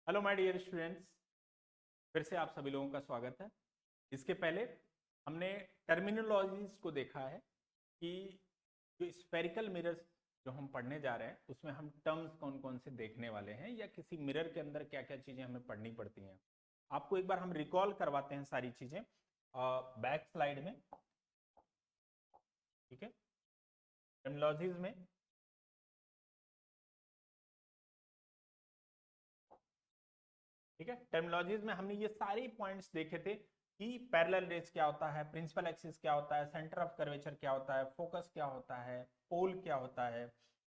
Hello my dear students, फिर से आप सभी लोगों का स्वागत है। इसके पहले हमने टर्मिनोलॉजीज को देखा है कि जो स्फेरिकल मिरर्स जो हम पढ़ने जा रहे हैं उसमें हम टर्म्स कौन कौन से देखने वाले हैं या किसी मिरर के अंदर क्या क्या चीजें हमें पढ़नी पड़ती हैं। आपको एक बार हम रिकॉल करवाते हैं सारी चीजें बैक स्लाइड में। ठीक है, टर्मिनोलॉजीज में ठीक है, टर्मिनोलॉजीज में हमने ये सारे पॉइंट्स देखे थे कि पैरेलल रेज क्या होता है, प्रिंसिपल एक्सिस क्या होता है, सेंटर ऑफ कर्वेचर क्या होता है, फोकस क्या होता है, पोल क्या होता है,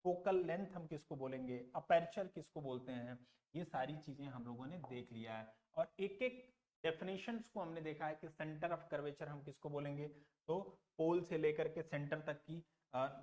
फोकल लेंथ हम किसको बोलेंगे, अपर्चर किसको बोलते हैं। ये सारी चीजें हम लोगों ने देख लिया है और एक एक डेफिनेशंस को हमने देखा है कि सेंटर ऑफ कर्वेचर हम किसको बोलेंगे, तो पोल से लेकर के सेंटर तक की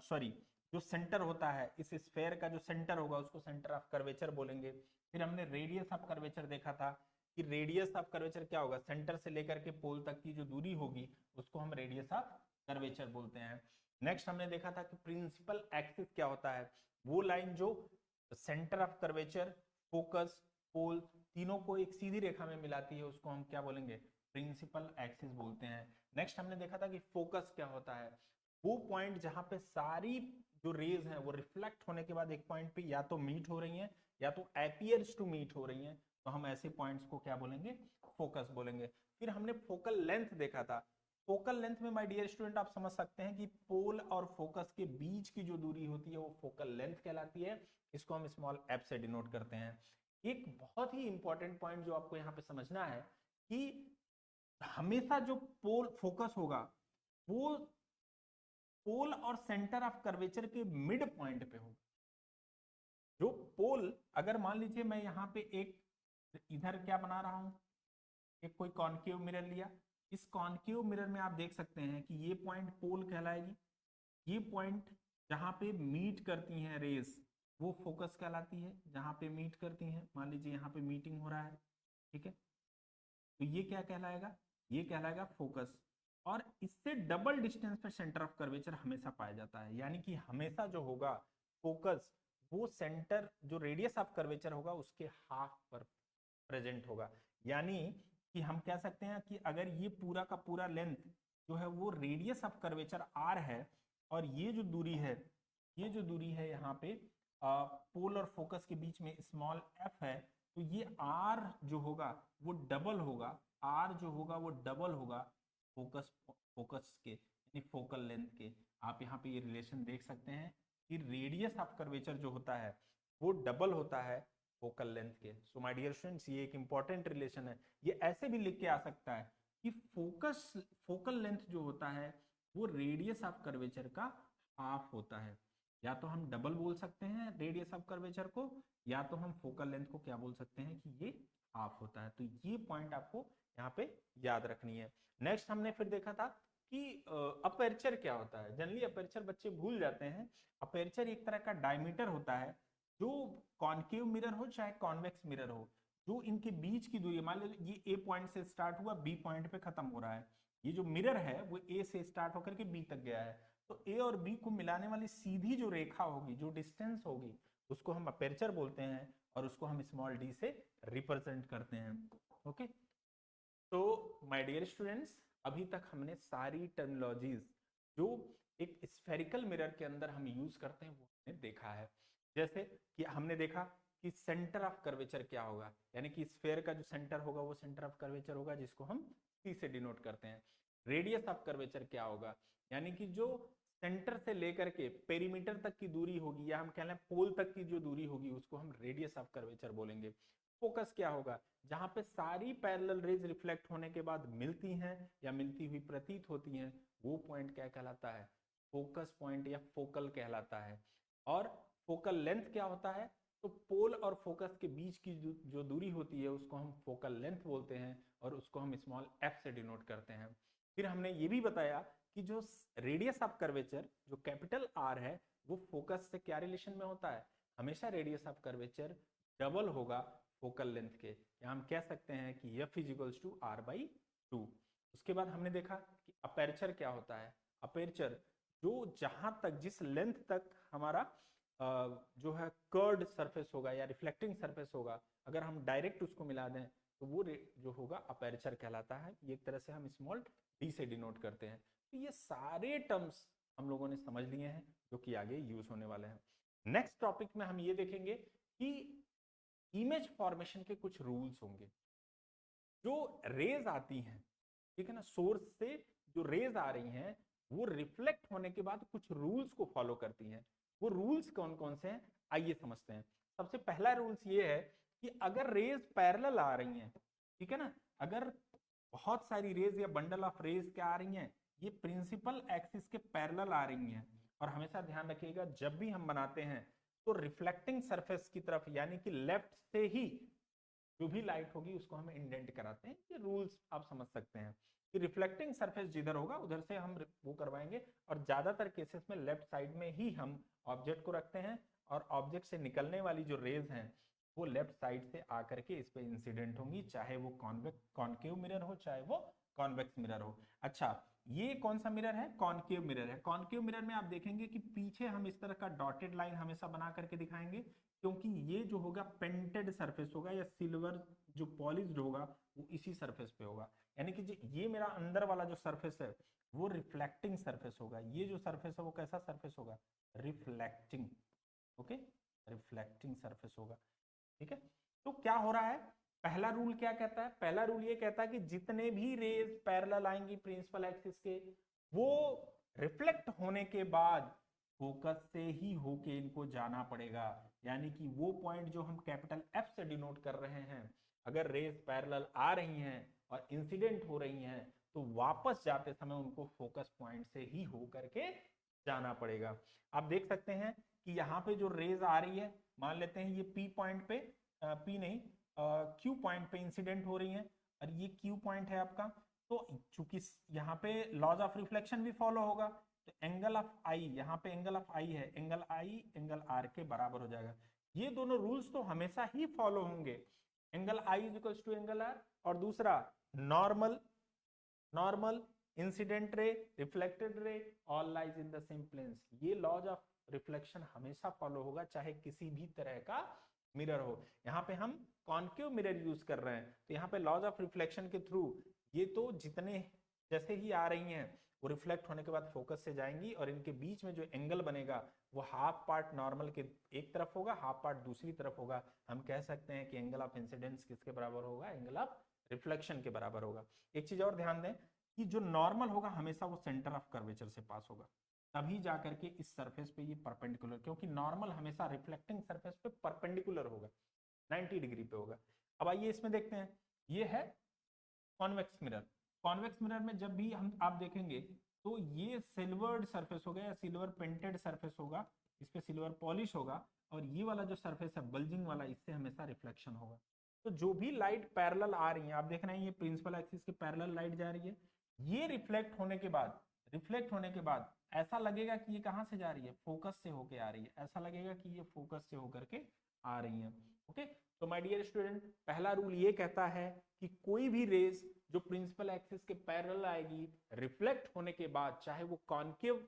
सॉरी जो सेंटर होता है इस स्फेयर का जो सेंटर होगा उसको सेंटर ऑफ कर्वेचर बोलेंगे। फिर हमने रेडियस ऑफ कर्वेचर देखा था कि रेडियस ऑफ कर्वेचर क्या होगा, सेंटर से लेकर के पोल तक की जो दूरी होगी उसको हम रेडियस ऑफ कर्वेचर बोलते हैं। नेक्स्ट हमने देखा था कि प्रिंसिपल एक्सिस क्या होता है, वो लाइन जो सेंटर ऑफ कर्वेचर, फोकस, पोल तीनों को एक सीधी रेखा में मिलाती है उसको हम क्या बोलेंगे, प्रिंसिपल एक्सिस बोलते हैं। नेक्स्ट हमने देखा था कि फोकस क्या होता है, वो पॉइंट जहां पे सारी जो रेज हैं वो रिफ्लेक्ट होने के बाद एक पॉइंट पे या तो मीट हो रही हैं या तो अपीयर्स टू मीट हो रही हैं, तो हम ऐसे पॉइंट्स को क्या बोलेंगे, फोकस बोलेंगे। फिर हमने फोकल लेंथ देखा था। फोकल लेंथ में माय डियर स्टूडेंट आप समझ सकते हैं कि पोल और फोकस के बीच की जो दूरी होती है वो फोकल लेंथ कहलाती है। इसको हम स्मॉल एफ से डिनोट करते हैं। एक बहुत ही इंपॉर्टेंट पॉइंट जो आपको यहाँ पे समझना है कि हमेशा जो पोल फोकस होगा वो पोल और सेंटर ऑफ कर्वेचर के मिड पॉइंट पे होगा। जो पोल, अगर मान लीजिए मैं यहाँ पे एक इधर क्या बना रहा हूं, एक कोई कॉन्केव मिरर लिया, इस कॉन्केव मिरर में आप देख सकते हैं कि ये पॉइंट पोल कहलाएगी, ये पॉइंट जहां पे मीट करती हैं रेस वो फोकस कहलाती है। जहां पे मीट करती हैं, मान लीजिए यहाँ पे मीटिंग हो रहा है, ठीक है, तो ये क्या कहलाएगा, ये कहलाएगा फोकस। और इससे डबल डिस्टेंस पे सेंटर ऑफ कर्वेचर हमेशा पाया जाता है, यानी कि हमेशा जो होगा फोकस वो सेंटर जो रेडियस ऑफ कर्वेचर होगा उसके हाफ पर प्रेजेंट होगा। यानी कि हम कह सकते हैं कि अगर ये पूरा का पूरा लेंथ जो है वो रेडियस ऑफ कर्वेचर आर है और ये जो दूरी है, ये जो दूरी है यहाँ पे पोल और फोकस के बीच में स्मॉल एफ है, तो ये आर जो होगा वो डबल होगा, आर जो होगा वो डबल होगा फोकस फोकस के यानी फोकल लेंथ के। आप यहाँ पे ये रिलेशन देख सकते हैं कि रेडियस ऑफ कर्वेचर जो होता है वो डबल होता है फोकल लेंथ के। सो माय डियर स्टूडेंट्स, ये एक इंपॉर्टेंट रिलेशन है। ये ऐसे भी लिख के आ सकता है कि फोकस फोकल लेंथ जो होता है वो रेडियस ऑफ कर्वेचर का हाफ होता है। या तो हम डबल बोल सकते हैं रेडियस ऑफ कर्वेचर को, या तो हम फोकल लेंथ को क्या बोल सकते हैं कि ये हाफ होता है। तो ये पॉइंट आपको यहाँ पे याद रखनी है। नेक्स्ट हमने फिर देखा था कि अपर्चर क्या होता है। जनरली अपर्चर बच्चे भूल जाते हैं। अपर्चर एक तरह का डायमीटर होता है जो कॉनकेव मिरर हो चाहे कॉन्वेक्स मिरर हो, जो इनके बीच की दूरी, मान लीजिए ये ए पॉइंट से स्टार्ट हुआ बी पॉइंट पे खत्म हो रहा है, ये जो मिरर है वो ए से स्टार्ट होकर के बी तक गया है, तो ए और बी को मिलाने वाली सीधी जो रेखा होगी, जो डिस्टेंस होगी, उसको हम अपर्चर बोलते हैं और उसको हम स्मॉल डी से रिप्रेजेंट करते हैं। ओके, तो माय डियर स्टूडेंट्स, अभी तक हमने सारी टर्मिनोलॉजीज जो एक स्फेरिकल मिरर के अंदर हम यूज करते हैं वो हमने देखा है। जैसे कि हमने देखा कि सेंटर ऑफ कर्वेचर क्या होगा, यानी कि स्फेयर का जो सेंटर होगा वो सेंटर ऑफ कर्वेचर होगा जिसको हम सी से डिनोट करते हैं। रेडियस ऑफ कर्वेचर क्या होगा, यानी कि जो सेंटर से लेकर के पेरीमीटर तक की दूरी होगी या हम कह लें पोल तक की जो दूरी होगी उसको हम रेडियस ऑफ कर्वेचर बोलेंगे। फोकस क्या होगा, जहां पे सारी पैरेलल रेज रिफ्लेक्ट होने के बाद मिलती हैं या मिलती हुई प्रतीत होती हैं, वो पॉइंट क्या कहलाता है, फोकस पॉइंट या फोकल कहलाता है। और फोकल लेंथ क्या होता है, तो पोल और फोकस के बीच की जो दूरी होती है उसको हम फोकल लेंथ बोलते हैं और उसको हम स्मॉल एफ से डिनोट करते हैं। फिर हमने ये भी बताया कि जो रेडियस ऑफ कर्वेचर जो कैपिटल आर है वो फोकस से क्या रिलेशन में होता है, हमेशा रेडियस ऑफ कर्वेचर डबल होगा फोकल लेंथ के, या हम कह सकते हैं कि F is equals to R by 2। उसके बाद हमने देखा कि अपेरचर क्या होता है। अपेरचर जो जहां तक जिस लेंथ तक हमारा जो है कर्ड सरफेस होगा या रिफ्लेक्टिंग सरफेस होगा, अगर हम डायरेक्ट उसको मिला दें तो वो जो होगा अपर्चर कहलाता है। ये एक तरह से हम स्मॉल डी से डिनोट करते हैं। तो ये सारे टर्म्स हम लोगों ने समझ लिए हैं जो कि आगे यूज होने वाले हैं। नेक्स्ट टॉपिक में हम ये देखेंगे कि इमेज फॉर्मेशन के कुछ रूल्स होंगे। जो रेज आती हैं, ठीक है ना, सोर्स से जो रेज आ रही हैं वो रिफ्लेक्ट होने के बाद कुछ रूल्स को फॉलो करती हैं। वो रूल्स कौन कौन से हैं आइए समझते हैं। सबसे पहला रूल्स ये है कि अगर रेज पैरेलल आ रही हैं, ठीक है ना, अगर बहुत सारी रेज या बंडल ऑफ रेज क्या आ रही हैं, ये प्रिंसिपल एक्सिस के पैरेलल आ रही हैं। और हमेशा ध्यान रखिएगा जब भी हम बनाते हैं तो रिफ्लेक्टिंग सरफेस की तरफ यानी कि लेफ्ट से ही जो भी लाइट होगी उसको हम इंडेंट कराते हैं। ये रूल्स आप समझ सकते हैं कि रिफ्लेक्टिंग सरफेस जिधर होगा उधर से हम वो करवाएंगे। और ज्यादातर केसेस में लेफ्ट साइड में ही हम ऑब्जेक्ट को रखते हैं और ऑब्जेक्ट से निकलने वाली जो रेज हैं वो लेफ्ट साइड से आकर के इस पे इंसिडेंट होंगी, चाहे वो कॉनकेव मिरर हो चाहे वो कॉन्वेक्स मिरर हो। अच्छा, ये कौन सा मिरर है? कॉनकेव मिरर है। कॉनकेव मिरर में आप देखेंगे कि पीछे हम इस तरह का डॉटेड लाइन हमेशा बना करके दिखाएंगे, क्योंकि ये जो होगा पेंटेड सरफेस होगा या सिल्वर जो पॉलिश्ड होगा वो इसी सरफेस पे होगा। यानी कि ये मेरा अंदर वाला जो सरफेस है वो रिफ्लेक्टिंग सरफेस होगा। ये जो सरफेस है वो कैसा सरफेस होगा? रिफ्लेक्टिंग। ओके, रिफ्लेक्टिंग सरफेस होगा। ठीक है, तो क्या हो रहा है? पहला रूल क्या कहता है? पहला रूल ये कहता है कि जितने भी रेज पैरेलल आएंगी प्रिंसिपल एक्सिस के, वो रिफ्लेक्ट होने के बाद फोकस से ही होके इनको जाना पड़ेगा। यानी कि वो पॉइंट जो हम कैपिटल एफ से डिनोट कर रहे हैं, अगर रेज पैरेलल आ रही हैं और इंसिडेंट हो रही हैं तो वापस जाते समय उनको फोकस पॉइंट से ही हो करके जाना पड़ेगा। आप देख सकते हैं कि यहाँ पे जो रेज आ रही है, मान लेते हैं ये पी पॉइंट पे, पी नहीं, क्यू पॉइंट पे इंसिडेंट हो रही है और ये क्यू पॉइंट है आपका। तो चूंकि यहाँ पे लॉज ऑफ रिफ्लेक्शन भी फॉलो होगा तो एंगल ऑफ आई, यहाँ पे एंगल ऑफ आई है, एंगल आई एंगल आर के बराबर हो जाएगा। ये दोनों रूल्स तो हमेशा ही फॉलो होंगे। Angle I is equal to angle R, और दूसरा normal, normal, incident ray, reflected ray, all lies in the same planes. ये लॉज ऑफ रिफ्लेक्शन हमेशा फॉलो होगा चाहे किसी भी तरह का मिरर हो। यहाँ पे हम कॉन्केव मिरर यूज कर रहे हैं तो यहाँ पे लॉज ऑफ रिफ्लेक्शन के थ्रू ये तो जितने जैसे ही आ रही हैं वो रिफ्लेक्ट होने के बाद फोकस से जाएंगी और इनके बीच में जो एंगल बनेगा वो हाफ पार्ट नॉर्मल के एक तरफ होगा, हाफ पार्ट दूसरी तरफ होगा। हम कह सकते हैं कि एंगल ऑफ इंसिडेंस किसके बराबर होगा? एंगल ऑफ रिफ्लेक्शन के बराबर होगा। एक चीज और ध्यान दें कि जो नॉर्मल होगा हमेशा वो सेंटर ऑफ कर्वेचर से पास होगा, तभी जाकर के इस सरफेस पे ये परपेंडिकुलर, क्योंकि नॉर्मल हमेशा रिफ्लेक्टिंग सरफेस पे परपेंडिकुलर होगा, 90 डिग्री पे होगा। अब आइए इसमें देखते हैं, ये है कॉन्वेक्स मिरर। कॉन्वेक्स मिरर में जब भी हम आप देखेंगे तो ये सिल्वर्ड सरफेस होगा या सिल्वर पेंटेड सरफेस होगा, इस पे सिल्वर पॉलिश होगा, और ये वाला जो सरफेस है बल्जिंग वाला, इससे हमेशा रिफ्लेक्शन होगा। तो जो भी लाइट पैरेलल आ रही है, आप देख रहे हैं ये प्रिंसिपल एक्सिस के पैरेलल लाइट जा रही है, ये रिफ्लेक्ट होने के बाद, रिफ्लेक्ट होने के बाद ऐसा लगेगा कि ये कहां से जा रही है? फोकस से होके आ रही है। ऐसा लगेगा कि ये फोकस से होकर के आ रही है। ओके, तो माय डियर स्टूडेंट, पहला रूल ये कहता है कि कोई भी रेज जो प्रिंसिपल एक्सिस के पैरेलल आएगी, रिफ्लेक्ट होने के बाद, चाहे वो कॉन्केव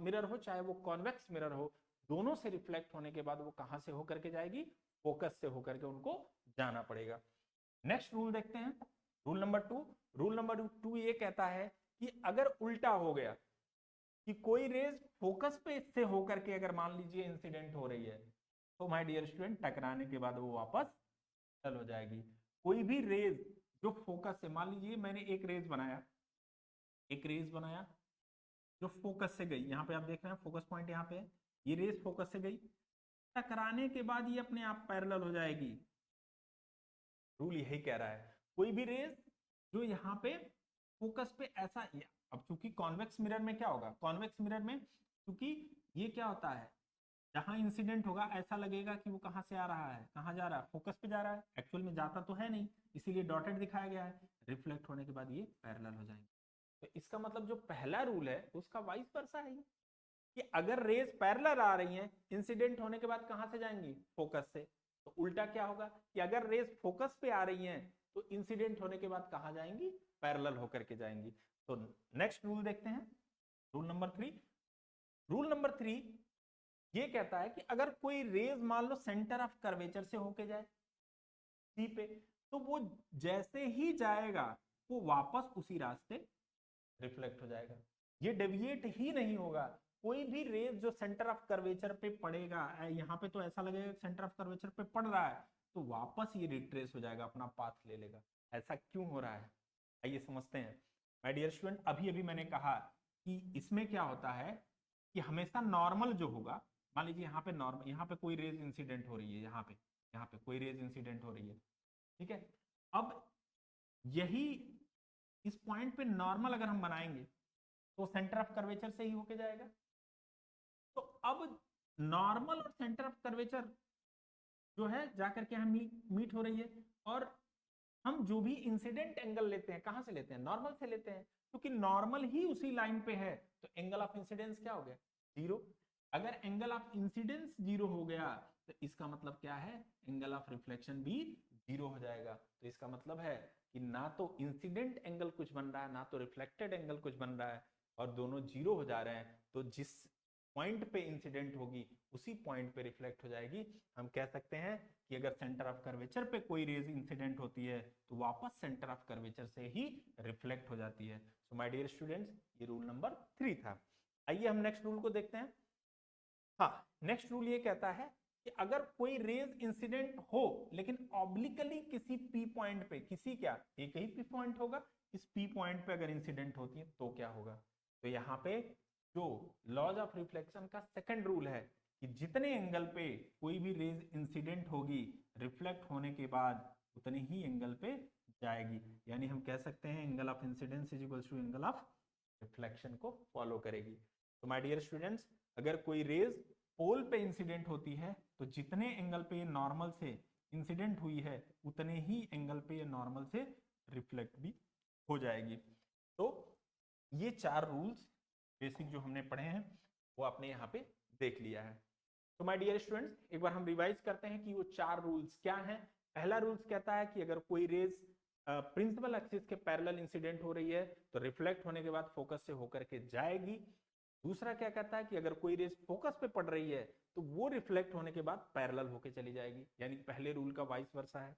मिरर हो चाहे वो कॉन्वेक्स मिरर हो, दोनों से रिफ्लेक्ट होने के बाद वो कहां से होकर के जाएगी? फोकस से होकर के उनको जाना पड़ेगा। नेक्स्ट रूल देखते हैं, रूल नंबर 2। रूल नंबर 2 ये कहता है कि अगर उल्टा हो गया कि कोई रेज फोकस पे से होकर के अगर मान लीजिए इंसिडेंट हो रही है, तो माय डियर स्टूडेंट टकराने के बाद वो वापस चल हो जाएगी। कोई भी रेज जो फोकस से, मान लीजिए मैंने एक रेज बनाया, एक रेज बनाया जो फोकस से गई, यहाँ पे आप देख रहे हैं फोकस पॉइंट यहाँ पे है, ये रेज फोकस से गई, टकराने के बाद ये अपने आप पैरेलल हो जाएगी। रूल यही कह रहा है कोई भी रेज जो यहाँ पे फोकस पे ऐसा, अब चूंकि कॉन्वेक्स मिरर में क्या होगा, कॉन्वेक्स मिरर में चूंकि ये क्या होता है, जहां इंसिडेंट होगा ऐसा लगेगा कि वो कहां से आ रहा है, कहां जा रहा है, फोकस पे जा रहा है, एक्चुअल में जाता तो है नहीं, इसीलिए डॉटेड दिखाया गया है। रिफ्लेक्ट होने के बाद ये पैरेलल हो जाएंगे। तो इसका मतलब जो पहला रूल है उसका वाइस वर्सा है कि अगर रेज पैरेलल आ रही हैं, इंसिडेंट होने के बाद कहां से जाएंगी? फोकस से। तो उल्टा क्या होगा कि अगर रेज फोकस पे आ रही हैं तो इंसिडेंट होने के बाद कहां जाएंगी? पैरेलल होकर के जाएंगी। तो नेक्स्ट रूल देखते हैं, रूल नंबर 3। रूल नंबर 3 ये कहता है कि अगर कोई रेज मान लो सेंटर ऑफ कर्वेचर से होके जाए सी पे, तो वो जैसे ही जाएगा वो वापस उसी रास्ते रिफ्लेक्ट हो जाएगा, ये डेविएट ही नहीं होगा। कोई भी रेज जो सेंटर ऑफ कर्वेचर पे पड़ेगा, यहाँ पे तो ऐसा लगेगा सेंटर ऑफ कर्वेचर पे पड़ रहा है, तो वापस ये रिट्रेस हो जाएगा, अपना पाथ ले लेगा। ऐसा क्यों हो रहा है, आइए समझते हैं। माय डियर स्टूडेंट, अभी अभी मैंने कहा कि इसमें क्या होता है कि हमेशा नॉर्मल जो होगा, मान लीजिए यहाँ पे नॉर्मल, यहाँ पे कोई रेज इंसिडेंट हो रही है, यहाँ पे कोई रेज इंसिडेंट हो रही है, ठीक है। अब यही इस पॉइंट पे नॉर्मल अगर हम बनाएंगे तो सेंटर ऑफ कर्वेचर से ही होके जाएगा। तो अब नॉर्मल और सेंटर ऑफ कर्वेचर जो है जाकर के हम मीट हो रही है, और हम जो भी इंसिडेंट एंगल लेते हैं कहां से लेते हैं, नॉर्मल से लेते हैं, क्योंकि नॉर्मल ही उसी लाइन पे है, तो एंगल ऑफ इंसिडेंस क्या हो गया, जीरो। अगर एंगल ऑफ इंसिडेंस जीरो हो गया तो इसका मतलब क्या है, एंगल ऑफ रिफ्लेक्शन भी जीरो हो जाएगा। तो इसका मतलब है कि ना तो इंसिडेंट एंगल कुछ बन रहा है, ना तो रिफ्लेक्टेड एंगल कुछ बन रहा है, और दोनों जीरो हो जा रहे हैं। तो जिस पॉइंट पे इंसिडेंट होगी उसी पॉइंट पे रिफ्लेक्ट हो जाएगी। हम कह सकते हैं कि अगर सेंटर ऑफ कर्वेचर पे कोई रेज इंसिडेंट होती है तो वापस सेंटर ऑफ कर्वेचर से ही रिफ्लेक्ट हो जाती है। सो माय डियर स्टूडेंट्स, ये रूल नंबर 3 था। आइए हम नेक्स्ट रूल को देखते हैं। हाँ, नेक्स्ट रूल ये कहता है कि अगर कोई रेज इंसिडेंट हो लेकिन ऑब्लिकली किसी पी पॉइंट पे, किसी क्या एक ही पी पॉइंट होगा, इस पी पॉइंट पे अगर इंसिडेंट होती है तो क्या होगा। तो यहाँ पे जो लॉज ऑफ रिफ्लेक्शन का सेकंड रूल है कि जितने एंगल पे कोई भी रेज इंसिडेंट होगी, रिफ्लेक्ट होने के बाद उतने ही एंगल पे जाएगी, यानी हम कह सकते हैं angle of incidence is equal to angle of reflection को फॉलो करेगी। तो माय डियर स्टूडेंट्स, अगर कोई रेज पोल पे इंसिडेंट होती है तो जितने एंगल पे नॉर्मल से इंसिडेंट हुई है उतने ही एंगल पे नॉर्मल से रिफ्लेक्ट भी हो जाएगी। तो ये 4 रूल्स बेसिक जो हमने पढ़े हैं वो आपने यहाँ पे देख लिया है। तो माय डियर स्टूडेंट्स, एक बार हम रिवाइज करते हैं कि वो 4 रूल्स क्या हैं। पहला रूल्स कहता है कि अगर कोई रेज प्रिंसिपल एक्सिस के पैरेलल इंसिडेंट हो रही है तो रिफ्लेक्ट होने के बाद फोकस से होकर के जाएगी। दूसरा क्या कहता है कि अगर कोई रेज फोकस पे पड़ रही है तो वो रिफ्लेक्ट होने के बाद पैरेलल होके चली जाएगी, यानी पहले रूल का वाइस वर्सा है।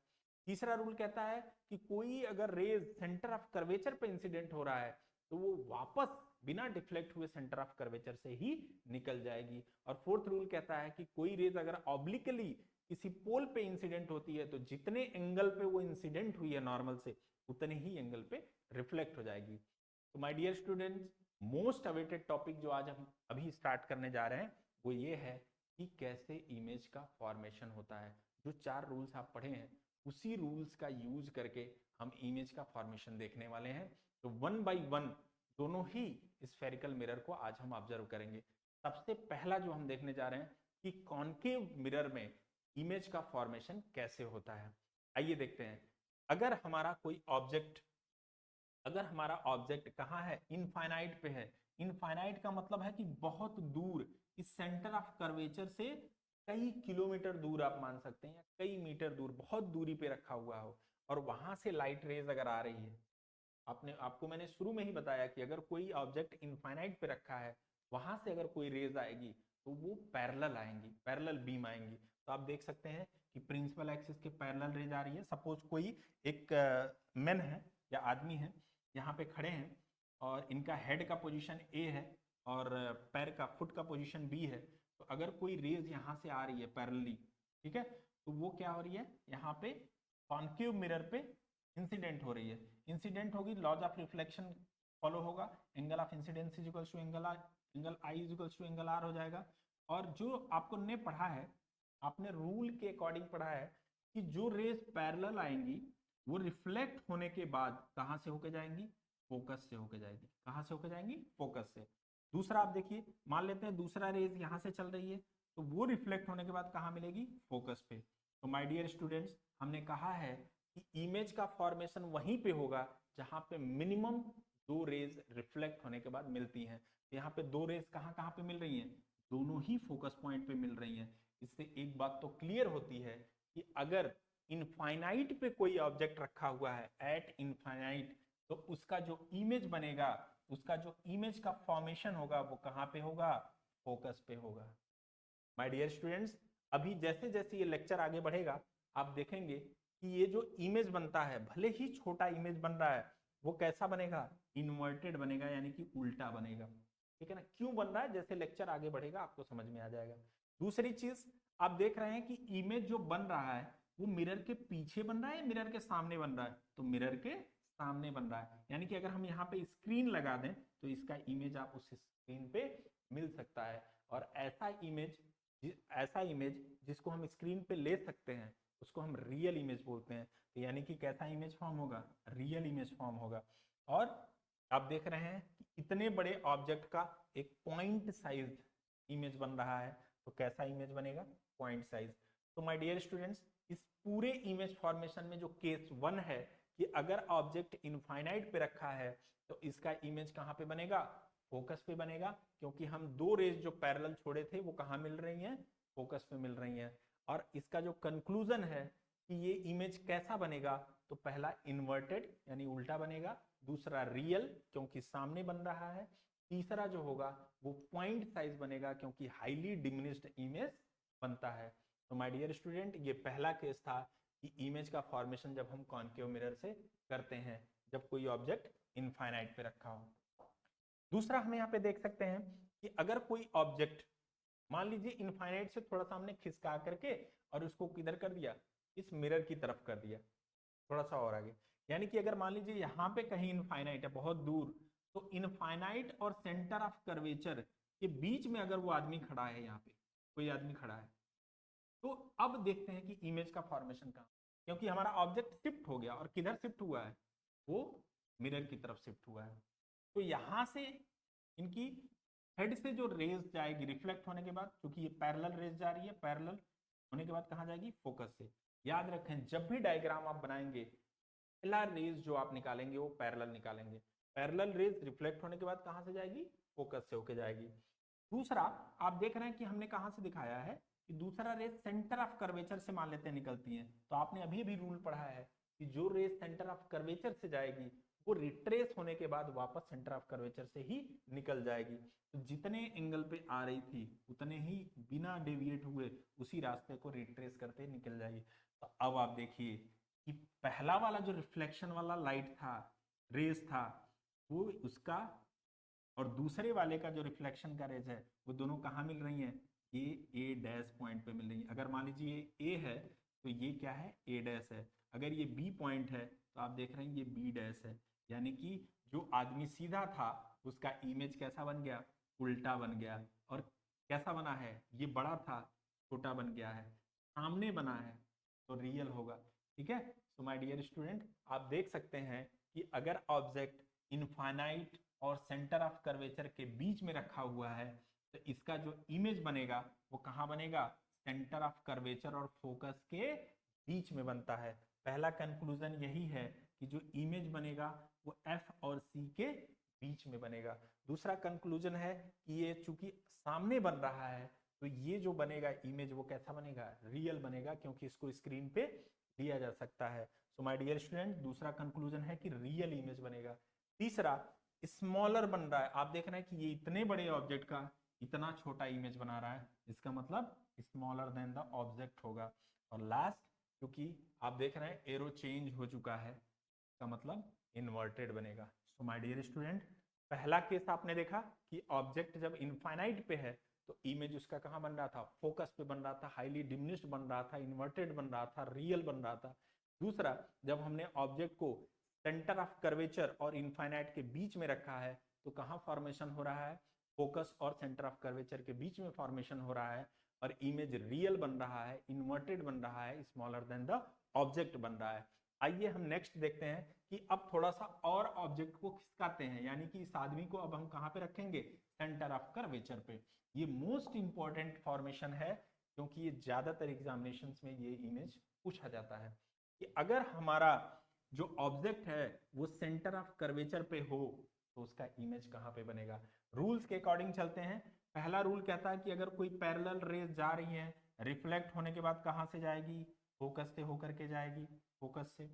तीसरा रूल कहता है कि कोई अगर रेज सेंटर ऑफ कर्वेचर पे इंसिडेंट हो रहा है तो वो वापस बिना डिफ्लेक्ट हुए सेंटर ऑफ कर्वेचर से ही निकल जाएगी। और फोर्थ रूल कहता है कि कोई रेज अगर ऑब्लिकली किसी पोल पे इंसिडेंट होती है तो जितने एंगल पे वो इंसिडेंट हुई है नॉर्मल से उतने ही एंगल पे रिफ्लेक्ट हो जाएगी। तो my dear students, most awaited topic जो आज हम अभी स्टार्ट करने जा रहे हैं वो ये है कि कैसे इमेज का फॉर्मेशन होता है। जो 4 रूल्स आप पढ़े हैं उसी रूल्स का यूज करके हम इमेज का फॉर्मेशन देखने वाले हैं। तो 1 बाय 1 दोनों ही स्फेरिकल मिरर को आज हम ऑब्जर्व करेंगे। सबसे पहला जो हम देखने जा रहे हैं कि कॉन्केव मिरर में इमेज का फॉर्मेशन कैसे होता है। आइए देखते हैं। अगर हमारा कोई ऑब्जेक्ट कहाँ है, इनफाइनाइट पे है। इनफाइनाइट का मतलब है कि बहुत दूर, इस सेंटर ऑफ कर्वेचर से कई किलोमीटर दूर आप मान सकते हैं, या कई मीटर दूर, बहुत दूरी पे रखा हुआ हो, और वहां से लाइट रेज अगर आ रही है। आपको मैंने शुरू में ही बताया कि अगर कोई ऑब्जेक्ट इनफाइनाइट पे रखा है, वहां से अगर कोई रेज आएगी तो वो पैरेलल आएंगी, पैरेलल बीम आएंगी। तो आप देख सकते हैं कि प्रिंसिपल एक्सिस के पैरेलल रेज आ रही है। सपोज कोई एक मैन है या आदमी है, यहाँ पे खड़े हैं, और इनका हेड का पोजीशन ए है और पैर का, फुट का पोजीशन बी है। तो अगर कोई रेज यहाँ से आ रही है पैरेलली, ठीक है, तो वो क्या हो रही है, यहाँ पे कॉन्केव मिरर पे इंसिडेंट हो रही है। इंसिडेंट होगी, लॉज ऑफ रिफ्लेक्शन फॉलो होगा, angle of incidence is equals to angle I is equals to angle R हो जाएगा। और जो आपको ने पढ़ा है, आपने रूल के अकॉर्डिंग पढ़ा है कि जो रेज पैरेलल आएंगी वो रिफ्लेक्ट होने के बाद कहां से होके जाएंगी, फोकस से होके जाएगी। कहां से होके जाएंगी, फोकस से। दूसरा आप देखिए, मान लेते हैं दूसरा रेज यहां से चल रही है तो वो रिफ्लेक्ट होने के बाद कहां मिलेगी, फोकस पे। तो माय डियर स्टूडेंट्स, हमने कहा है कि इमेज का फॉर्मेशन वहीं पे होगा जहां पे मिनिमम 2 रेज रिफ्लेक्ट होने के बाद मिलती हैं। यहाँ पे 2 रेज कहां कहां पे मिल रही हैं, दोनों ही फोकस पॉइंट पे मिल रही हैं। इससे एक बात तो क्लियर होती है कि अगर इनफाइनाइट पे कोई ऑब्जेक्ट रखा हुआ है एट इनफाइनाइट, तो उसका जो इमेज बनेगा, उसका जो इमेज का फॉर्मेशन होगा वो कहां पे होगा, फोकस पे होगा। माय डियर स्टूडेंट्स, अभी जैसे जैसे ये लेक्चर आगे बढ़ेगा आप देखेंगे कि ये जो इमेज बनता है, भले ही छोटा इमेज बन रहा है, वो कैसा बनेगा, इन्वर्टेड बनेगा, यानी कि उल्टा बनेगा। ठीक है ना, क्यों बन रहा है, जैसे लेक्चर आगे बढ़ेगा आपको समझ में आ जाएगा। दूसरी चीज आप देख रहे हैं कि इमेज जो बन रहा है वो मिरर के पीछे बन रहा है, मिरर के सामने बन रहा है, तो मिरर के सामने बन रहा है, यानी कि अगर हम यहाँ पे स्क्रीन लगा दें तो इसका इमेज आप उस स्क्रीन पे मिल सकता है। और ऐसा इमेज जिसको हम स्क्रीन पे ले सकते हैं उसको हम रियल इमेज बोलते हैं। तो यानी कि कैसा इमेज फॉर्म होगा, रियल इमेज फॉर्म होगा। और आप देख रहे हैं कि इतने बड़े ऑब्जेक्ट का एक पॉइंट साइज इमेज बन रहा है, तो कैसा इमेज बनेगा, पॉइंट साइज। तो माय डियर स्टूडेंट्स, इस पूरे इमेज फॉर्मेशन में जो केस 1 है कि अगर ऑब्जेक्ट इनफाइनाइट पे रखा है तो इसका इमेज कहाँ पे बनेगा, फोकस पे बनेगा, क्योंकि हम दो रेज जो पैरेलल छोड़े थे वो कहाँ मिल रही हैं, फोकस पे मिल रही हैं। और इसका जो कंक्लूजन है कि ये इमेज कैसा बनेगा, तो पहला इन्वर्टेड यानी उल्टा बनेगा, दूसरा रियल क्योंकि सामने बन रहा है, तीसरा जो होगा वो पॉइंट साइज बनेगा क्योंकि हाईली डिमिनिश्ड इमेज बनता है। तो माय डियर स्टूडेंट, ये पहला केस था कि इमेज का फॉर्मेशन जब हम कॉन्केव मिरर से करते हैं जब कोई ऑब्जेक्ट इनफाइनाइट पे रखा हो। दूसरा हम यहाँ पे देख सकते हैं कि अगर कोई ऑब्जेक्ट मान लीजिए इनफाइनाइट से थोड़ा सा हमने खिसका करके और उसको किधर कर दिया, इस मिरर की तरफ कर दिया, थोड़ा सा और आगे, यानी कि अगर मान लीजिए यहाँ पे कहीं इनफाइनाइट है बहुत दूर, तो इनफाइनाइट और सेंटर ऑफ कर्वेचर के बीच में अगर वो आदमी खड़ा है, यहाँ पे कोई आदमी खड़ा है, तो अब देखते हैं कि इमेज का फॉर्मेशन कहाँ, क्योंकि हमारा ऑब्जेक्ट शिफ्ट हो गया और किधर शिफ्ट हुआ है, वो मिरर की तरफ शिफ्ट हुआ है। तो यहां से इनकी हेड से जो रेज जाएगी रिफ्लेक्ट होने के बाद, क्योंकि ये पैरेलल रेज जा रही है, पैरेलल होने के बाद कहाँ जाएगी, फोकस से। याद रखें जब भी डायग्राम आप बनाएंगे पहला रेज जो आप निकालेंगे वो पैरेलल निकालेंगे, पैरेलल रेज रिफ्लेक्ट होने के बाद कहाँ से जाएगी, फोकस से होके जाएगी। दूसरा आप देख रहे हैं कि हमने कहाँ से दिखाया है कि दूसरा रेज सेंटर ऑफ कर्वेचर से मान लेते हैं निकलती है, तो आपने अभी भी रूल पढ़ा है कि जो रेज सेंटर ऑफ कर्वेचर से जाएगी वो रिट्रेस होने के बाद वापस सेंटर ऑफ कर्वेचर से ही निकल जाएगी। तो जितने एंगल पे आ रही थी उतने ही बिना डेविएट हुए उसी रास्ते को रिट्रेस करते निकल जाएगी। तो अब आप देखिए कि पहला वाला जो रिफ्लेक्शन वाला लाइट था, रेज था, वो उसका और दूसरे वाले का जो रिफ्लेक्शन का रेज है वो दोनों कहाँ मिल रही हैं, ये ए डैश पॉइंट पे मिल रही है। अगर मान लीजिए ये ए है तो ये क्या है, ए डैश है। अगर ये बी पॉइंट है तो आप देख रहे हैं ये बी डैश है, यानी कि जो आदमी सीधा था उसका इमेज कैसा बन गया, उल्टा बन गया। और कैसा बना है, ये बड़ा था छोटा बन गया है, सामने बना है तो रियल होगा। ठीक है, सो माय डियर स्टूडेंट, आप देख सकते हैं कि अगर ऑब्जेक्ट इनफाइनाइट और सेंटर ऑफ कर्वेचर के बीच में रखा हुआ है तो इसका जो इमेज बनेगा वो कहाँ बनेगा, सेंटर ऑफ कर्वेचर और फोकस के बीच में बनता है। पहला कंक्लूजन यही है कि जो इमेज बनेगा वो एफ और सी के बीच में बनेगा। दूसरा कंक्लूजन है कि ये चूंकि सामने बन रहा है तो ये जो बनेगा इमेज वो कैसा बनेगा, रियल बनेगा, क्योंकि इसको स्क्रीन पे लिया जा सकता है। सो माय डियर स्टूडेंट, दूसरा कंक्लूजन है कि रियल इमेज बनेगा। तीसरा, स्मॉलर बन रहा है, आप देख रहे हैं कि ये इतने बड़े ऑब्जेक्ट का इतना छोटा इमेज बना रहा है, इसका मतलब स्मॉलर देन द ऑब्जेक्ट होगा। और लास्ट, क्योंकि आप देख रहे हैं एरो चेंज हो चुका है, इसका मतलब इन्वर्टेड बनेगा। सो माय डियर स्टूडेंट, पहला केस आपने देखा कि ऑब्जेक्ट जब इनफाइनाइट पे है तो इमेज उसका कहाँ बन रहा था, फोकस पे बन रहा था, हाईली डिमिनिश्ड बन रहा था, इन्वर्टेड बन रहा था, रियल बन रहा था। दूसरा, जब हमने ऑब्जेक्ट को सेंटर ऑफ कर्वेचर और इनफाइनाइट के बीच में रखा है तो कहाँ फॉर्मेशन हो रहा है, फोकस और सेंटर ऑफ कर्वेचर के बीच में फॉर्मेशन हो रहा है और इमेज रियल बन रहा है, इन्वर्टेड बन रहा है, स्मॉलर देन द ऑब्जेक्ट बन रहा है। आइए हम नेक्स्ट देखते हैं कि अब थोड़ा सा और ऑब्जेक्ट को खिसकाते हैं, यानी कि इस आदमी को अब हम कहाँ पे रखेंगे, सेंटर ऑफ कर्वेचर पे। ये मोस्ट इंपॉर्टेंट फॉर्मेशन है क्योंकि ये ज्यादातर एग्जामिनेशंस में ये इमेज पूछा जाता है कि अगर हमारा जो ऑब्जेक्ट है वो सेंटर ऑफ कर्वेचर पे हो तो उसका इमेज कहाँ पे बनेगा। रूल्स के अकॉर्डिंग चलते हैं। पहला रूल कहता है कि अगर कोई पैरेलल रेज जा रही है, रिफ्लेक्ट होने के बाद कहाँ से जाएगी, फोकस से होकर के जाएगी, फोकस से।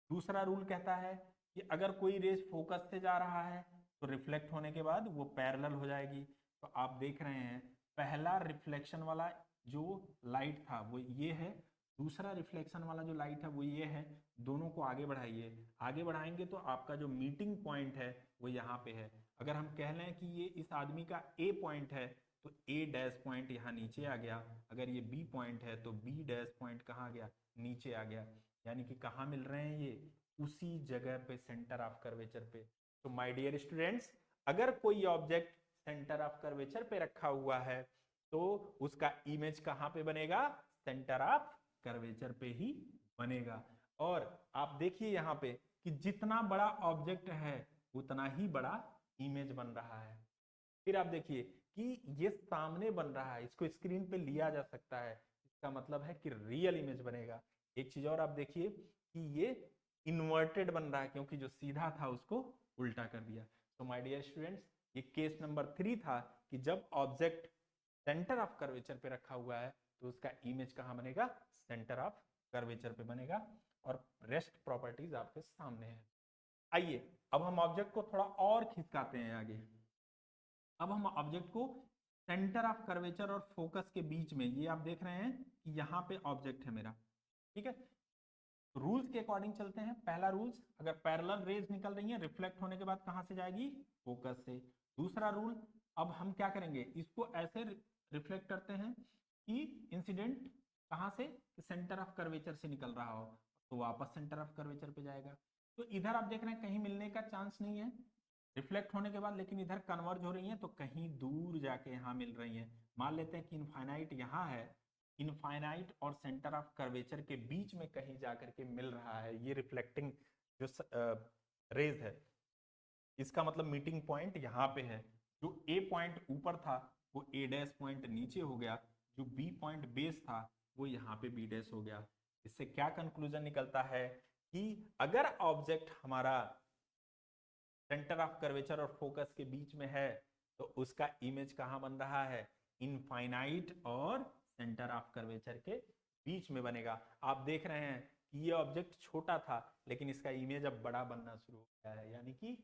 दूसरा रूल कहता है कि अगर कोई रेज फोकस से जा रहा है तो रिफ्लेक्ट होने के बाद वो पैरेलल हो जाएगी। तो आप देख रहे हैं पहला रिफ्लेक्शन वाला जो लाइट था वो ये है, दूसरा रिफ्लेक्शन वाला जो लाइट है वो ये है, दोनों को आगे बढ़ाइए, आगे बढ़ाएंगे तो आपका जो मीटिंग पॉइंट है वो यहाँ पे है। अगर हम कह लें कि ये इस आदमी का ए पॉइंट है तो ए डैश पॉइंट यहाँ नीचे आ गया, अगर ये बी पॉइंट है तो बी डैश पॉइंट कहाँ गया, नीचे आ गया। यानी कि कहाँ मिल रहे हैं ये, उसी जगह पे, सेंटर ऑफ कर्वेचर पे। तो माय डियर स्टूडेंट्स, अगर कोई ऑब्जेक्ट सेंटर ऑफ कर्वेचर पे रखा हुआ है तो उसका इमेज कहाँ पे बनेगा, सेंटर ऑफ कर्वेचर पे ही बनेगा। और आप देखिए यहाँ पे कि जितना बड़ा ऑब्जेक्ट है उतना ही बड़ा इमेज बन रहा है। फिर आप देखिए कि ये सामने बन रहा है, इसको स्क्रीन पे लिया जा सकता है, इसका मतलब है कि रियल इमेज बनेगा। एक चीज और आप देखिए कि ये इन्वर्टेड बन रहा है क्योंकि जो सीधा था उसको उल्टा कर दिया। तो माय डियर स्टूडेंट्स, ये केस नंबर 3 था कि जब ऑब्जेक्ट सेंटर ऑफ कर्वेचर पे रखा हुआ है तो उसका इमेज कहाँ बनेगा, सेंटर ऑफ कर्वेचर पे बनेगा। और रेस्ट प्रॉपर्टीज आपके सामने है। आइए अब हम ऑब्जेक्ट को थोड़ा और खिसकाते हैं आगे। अब हम ऑब्जेक्ट को सेंटर ऑफ कर्वेचर और फोकस के बीच में, ये आप देख रहे हैं कि यहाँ पे ऑब्जेक्ट है मेरा, ठीक है। रूल्स के अकॉर्डिंग चलते हैं। पहला रूल्स, अगर पैरेलल रेज निकल रही है रिफ्लेक्ट होने के बाद कहां से जाएगी, फोकस से। दूसरा रूल, अब हम क्या करेंगे, इसको ऐसे रिफ्लेक्ट करते हैं कि इंसिडेंट कहां से, सेंटर ऑफ कर्वेचर से निकल रहा हो तो वापस सेंटर ऑफ कर्वेचर पे जाएगा। तो इधर आप देख रहे हैं कहीं मिलने का चांस नहीं है रिफ्लेक्ट होने के बाद, लेकिन इधर कन्वर्ज हो रही है तो कहीं दूर जाके यहाँ मिल रही है। मान लेते हैं कि इनफाइनाइट यहाँ है, इनफाइनाइट और सेंटर ऑफ कर्वेचर के बीच में कहीं जाकर के मिल रहा है ये रिफ्लेक्टिंग जो रेज है, इसका मतलब मीटिंग पॉइंट यहाँ पे है। जो ए पॉइंट ऊपर था वो ए डैश पॉइंट नीचे हो गया, जो बी पॉइंट बेस था वो यहाँ पे बी डैश हो गया। इससे क्या कंक्लूजन निकलता है कि अगर ऑब्जेक्ट हमारा सेंटर ऑफ कर्वेचर और फोकस के बीच में है तो उसका इमेज कहां बन रहा है, इनफाइनाइट और सेंटर ऑफ कर्वेचर के बीच में बनेगा। आप देख रहे हैं कि ये ऑब्जेक्ट छोटा था लेकिन इसका इमेज अब बड़ा बनना शुरू हो गया है, यानी कि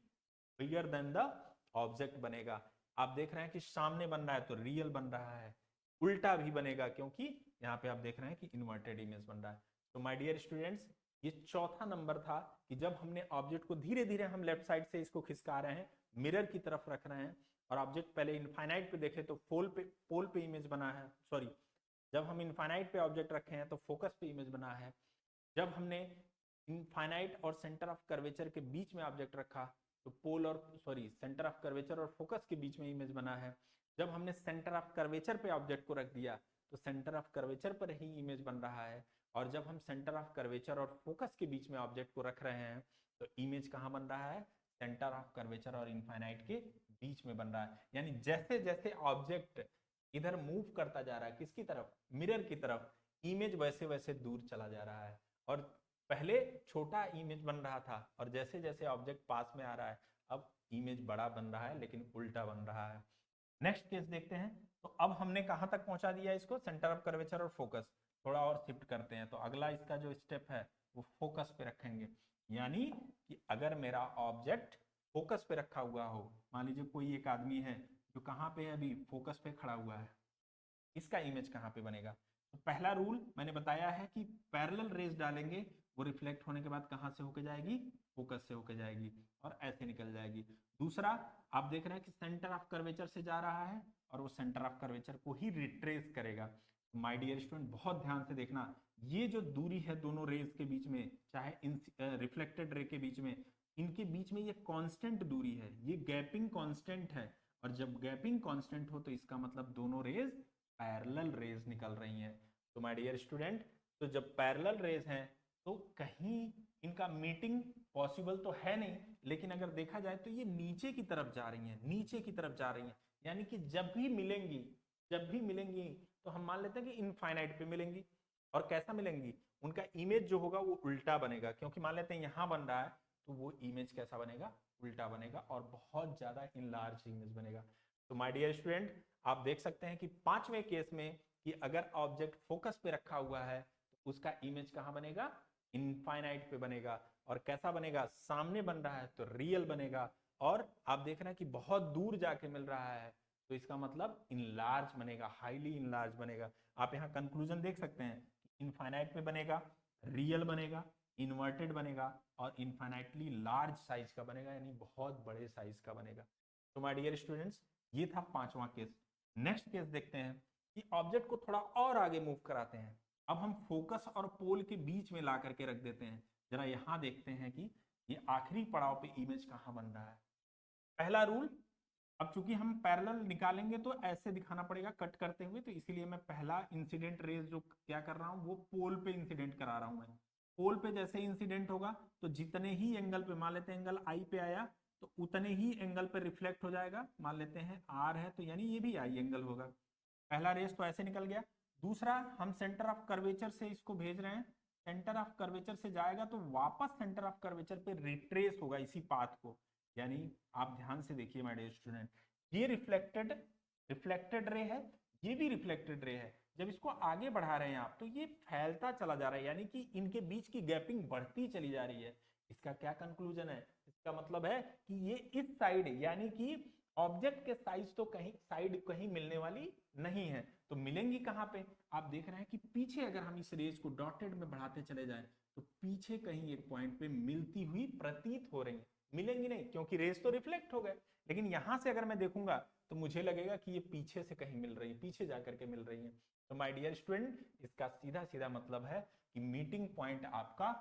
बिगर देन द ऑब्जेक्ट बनेगा। आप देख रहे हैं कि सामने बन रहा है तो रियल बन रहा है, उल्टा भी बनेगा क्योंकि यहाँ पे आप देख रहे हैं कि इन्वर्टेड इमेज बन रहा है। तो माय डियर स्टूडेंट्स, ये चौथा नंबर था कि जब हमने ऑब्जेक्ट को धीरे धीरे हम लेफ्ट साइड से इसको खिसका रहे हैं, मिरर की तरफ रख रहे हैं, और ऑब्जेक्ट पहले इनफाइनाइट पे देखे तो पोल पे इमेज बना है, सॉरी, जब हम इनफाइनाइट पे ऑब्जेक्ट रखे हैं तो फोकस पे इमेज बना है। जब हमने इनफाइनाइट और सेंटर ऑफ कर्वेचर के बीच में ऑब्जेक्ट रखा तो पोल और सॉरी सेंटर ऑफ कर्वेचर और फोकस के बीच में इमेज बना है। जब हमने सेंटर ऑफ कर्वेचर पे ऑब्जेक्ट को रख दिया तो सेंटर ऑफ कर्वेचर पर ही इमेज बन रहा है। और जब हम सेंटर ऑफ कर्वेचर और फोकस के बीच में ऑब्जेक्ट को रख रहे हैं तो इमेज कहां बन रहा है, सेंटर ऑफ कर्वेचर और इनफाइनाइट के बीच में बन रहा है। यानी जैसे जैसे ऑब्जेक्ट इधर मूव करता जा रहा है किसकी तरफ, मिरर की तरफ, इमेज वैसे वैसे दूर चला जा रहा है। और पहले छोटा इमेज बन रहा था और जैसे जैसे ऑब्जेक्ट पास में आ रहा है अब इमेज बड़ा बन रहा है लेकिन उल्टा बन रहा है। नेक्स्ट केस देखते हैं। तो अब हमने कहां तक पहुंचा दिया इसको, सेंटर ऑफ कर्वेचर और फोकस। थोड़ा और शिफ्ट करते हैं तो अगला इसका जो स्टेप है वो फोकस पे रखेंगे। यानी कि अगर मेरा ऑब्जेक्ट फोकस पे रखा हुआ हो, मान लीजिए कोई एक आदमी है जो कहां पे है, अभी फोकस पे खड़ा हुआ है, इसका इमेज कहां पे बनेगा। तो पहला रूल मैंने बताया है कि पैरेलल रेज डालेंगे, वो रिफ्लेक्ट होने के बाद कहां से होके जाएगी, फोकस से होके जाएगी और ऐसे निकल जाएगी। दूसरा, आप देख रहे हैं कि सेंटर ऑफ कर्वेचर से जा रहा है और वो सेंटर ऑफ कर्वेचर को ही रिट्रेस करेगा। माय डियर स्टूडेंट बहुत ध्यान से देखना, ये जो दूरी है दोनों रेज के बीच में, चाहे इन रिफ्लेक्टेड रे के बीच में, इनके बीच में ये कांस्टेंट दूरी है, ये गैपिंग कांस्टेंट है। और जब गैपिंग कांस्टेंट हो तो इसका मतलब दोनों रेज पैरेलल रेज निकल रही हैं। तो माय डियर स्टूडेंट, तो जब पैरेलल रेज हैं तो कहीं इनका मीटिंग पॉसिबल तो है नहीं, लेकिन अगर देखा जाए तो ये नीचे की तरफ जा रही हैं, नीचे की तरफ जा रही हैं। यानी कि जब भी मिलेंगी तो हम मान लेते हैं कि इनफाइनाइट पे मिलेंगी। और कैसा मिलेंगी, उनका इमेज जो होगा वो उल्टा बनेगा, क्योंकि मान लेते हैं यहां बन रहा है तो वो इमेज कैसा बनेगा, उल्टा बनेगा और बहुत ज्यादा इनलार्ज इमेज बनेगा। तो माय डियर स्टूडेंट, आप देख सकते हैं कि पांचवें केस में कि अगर ऑब्जेक्ट फोकस पे रखा हुआ है तो उसका इमेज कहां बनेगा, इनफाइनाइट पे बनेगा। और कैसा बनेगा, सामने बन रहा है तो रियल बनेगा। और आप देख रहे हैं कि बहुत दूर जाके मिल रहा है तो इसका मतलब इनलार्ज बनेगा, हाईली इनलार्ज बनेगा। आप यहाँ कंक्लूजन देख सकते हैं, इनफाइनाइट में बनेगा, रियल बनेगा, इन्वर्टेड बनेगा और इनफाइनाइटली लार्ज साइज का बनेगा, यानी बहुत बड़े साइज का बनेगा। तो माय डियर स्टूडेंट्स, ये था 5वां केस। नेक्स्ट केस देखते हैं कि ऑब्जेक्ट को थोड़ा और आगे मूव कराते हैं। अब हम फोकस और पोल के बीच में ला करके रख देते हैं। जरा यहां देखते हैं कि ये आखिरी पड़ाव पे इमेज कहां बन रहा है। पहला रूल, अब चूंकि हम पैरेलल निकालेंगे तो ऐसे दिखाना पड़ेगा कट करते हुए, तो इसीलिए मैं पहला इंसिडेंट रेज जो क्या कर रहा हूं वो पोल पे इंसिडेंट करा रहा हूं मैं। पोल पे जैसे इंसिडेंट होगा तो जितने ही एंगल पे, मान लेते हैं एंगल आई पे आया तो उतने ही एंगल पे रिफ्लेक्ट हो जाएगा। मान लेते हैं आर है तो यानी ये भी आई एंगल होगा। पहला रेस तो ऐसे निकल गया। दूसरा, हम सेंटर ऑफ कर्वेचर से इसको भेज रहे हैं, सेंटर ऑफ कर्वेचर से जाएगा तो वापस सेंटर ऑफ कर्वेचर पे रिट्रेस होगा इसी पाथ को। यानी आप ध्यान से देखिए माय डियर स्टूडेंट, ये रिफ्लेक्टेड रे है, ये भी रिफ्लेक्टेड रे है। जब इसको आगे बढ़ा रहे हैं आप तो ये फैलता चला जा रहा है, यानी कि इनके बीच की गैपिंग बढ़ती चली जा रही है। इसका क्या कंक्लूजन है? इसका मतलब है कि ये इस साइड, यानी कि ऑब्जेक्ट के साइज तो कहीं साइड कहीं मिलने वाली नहीं है, तो मिलेंगी कहां पे? आप देख रहे हैं कि पीछे अगर हम इस रेज को डॉटेड में बढ़ाते चले जाएं तो पीछे कहीं एक पॉइंट पे मिलती हुई प्रतीत हो रही है। मिलेंगी नहीं क्योंकि रेज तो रिफ्लेक्ट हो गए, लेकिन यहां से अगर मैं देखूंगा तो मुझे लगेगा कि ये पीछे से कहीं मिल रही है, पीछे जाकर के मिल रही है। तो माय डियर स्टूडेंट, इसका सीधा सीधा मतलब है कि मीटिंग पॉइंट आपका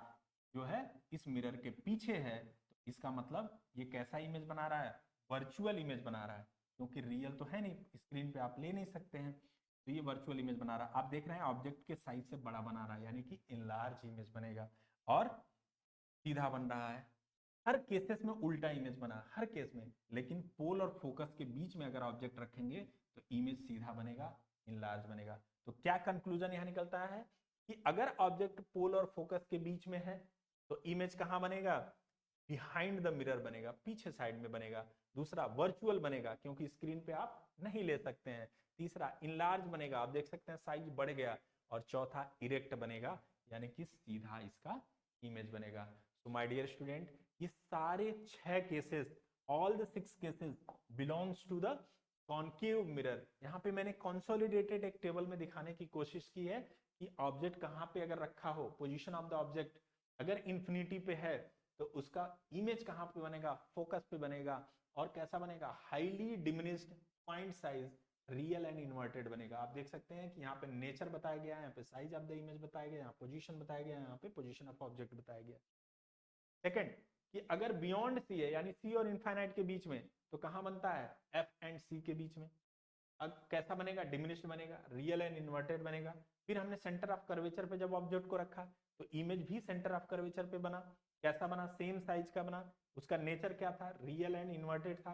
जो है इस मिरर के पीछे है। तो इसका मतलब ये कैसा इमेज बना रहा है? वर्चुअल इमेज बना रहा है, क्योंकि रियल तो है नहीं, स्क्रीन पे आप ले नहीं सकते हैं। तो ये वर्चुअल इमेज बना रहा है। आप देख रहे हैं ऑब्जेक्ट के साइज से बड़ा बना रहा है, यानी कि इनलार्ज इमेज बनेगा और सीधा बन रहा है। हर केसेस में उल्टा इमेज बना, हर केस में, लेकिन पोल और फोकस के बीच में अगर ऑब्जेक्ट रखेंगे तो इमेज सीधा बनेगा, इनलार्ज बनेगा। तो क्या कंक्लूजन यहां निकलता है कि अगर ऑब्जेक्ट पोल और फोकस के बीच में है तो इमेज कहां बनेगा? बिहाइंड द मिरर बनेगा, पीछे साइड में बनेगा। दूसरा, वर्चुअल बनेगा क्योंकि स्क्रीन पे आप नहीं ले सकते हैं। तीसरा, इनलार्ज बनेगा, आप देख सकते हैं साइज बढ़ गया। और चौथा, इरेक्ट बनेगा, यानी कि सीधा इसका इमेज बनेगा। सो माय डियर स्टूडेंट, ये सारे 6 cases, all the 6 cases belongs to the concave mirror. यहाँ पे मैंने कंसोलिडेटेड एक टेबल में दिखाने की कोशिश की है कि ऑब्जेक्ट कहां पे अगर रखा हो, पोजीशन ऑफ द ऑब्जेक्ट अगर इंफिनिटी पे है तो उसका इमेज कहां पे बनेगा? फोकस पे बनेगा। और कैसा बनेगा? Highly diminished point size, real and inverted बनेगा। आप देख सकते हैं कि यहाँ पे नेचर बताया गया है, यहाँ पे साइज ऑफ द इमेज बताया गया, यहाँ पोजीशन बताया गया है, यहाँ पे पोजीशन ऑफ ऑब्जेक्ट बताया गया। सेकंड, कि अगर बियॉन्ड सी है, यानी सी और इनफाइनाइट के बीच में, तो कहां बनता है? एफ एंड सी के बीच में। अब कैसा बनेगा? डिमिनिश्ड बनेगा, रियल एंड इन्वर्टेड बनेगा। फिर हमने सेंटर ऑफ कर्वेचर पे जब ऑब्जेक्ट को रखा तो इमेज भी सेंटर ऑफ कर्वेचर पे बना। कैसा बना? सेम साइज का बना। उसका नेचर क्या था? रियल एंड इन्वर्टेड था।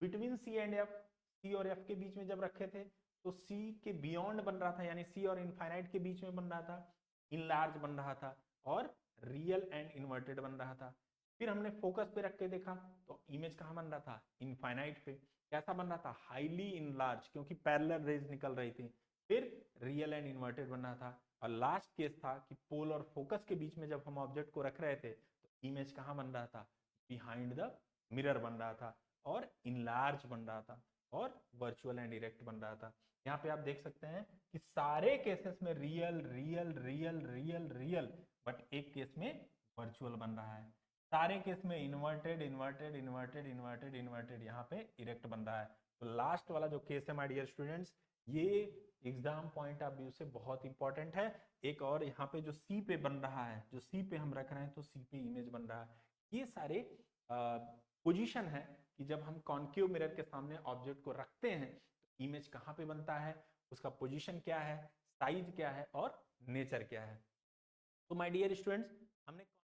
बिटवीन सी एंड एफ, सी और एफ के बीच में जब रखे थे तो सी के बियॉन्ड बन रहा था, यानी सी और इनफाइनाइट के बीच में बन रहा था, इनलार्ज बन रहा था और रियल एंड इन्वर्टेड बन रहा था। फिर हमने फोकस पे रख के देखा तो इमेज कहां बन रहा था? इनफाइनाइट पे। कैसा बन रहा था? हाईली इनलार्ज, क्योंकि पैरेलल रेज निकल रही थी। फिर रियल एंड इन्वर्टेड बन रहा था। और लास्ट केस था कि पोल और फोकस के बीच में जब हम ऑब्जेक्ट को रख रहे थे तो इमेज कहां बन रहा था? बिहाइंड द मिरर बन रहा था और इनलार्ज बन रहा था और वर्चुअल एंड डायरेक्ट बन रहा था। यहाँ पे आप देख सकते हैं कि सारे केसेस में real real real real real, but एक केस में वर्चुअल बन रहा है। सारे केस में inverted inverted inverted inverted inverted, यहाँ पे इरेक्ट बन रहा है। तो लास्ट वाला जो केस है माय डियर स्टूडेंट्स, ये एग्जाम पॉइंट ऑफ व्यू से बहुत इंपॉर्टेंट है। एक और यहाँ पे जो सी पे बन रहा है, जो सी पे हम रख रहे हैं तो सी पे इमेज बन रहा है। ये सारे पोजीशन है कि जब हम कॉन्केव मिरर के सामने ऑब्जेक्ट को रखते हैं तो इमेज कहाँ पे बनता है, उसका पोजीशन क्या है, साइज क्या है और नेचर क्या है। तो माय डियर स्टूडेंट्स, हमने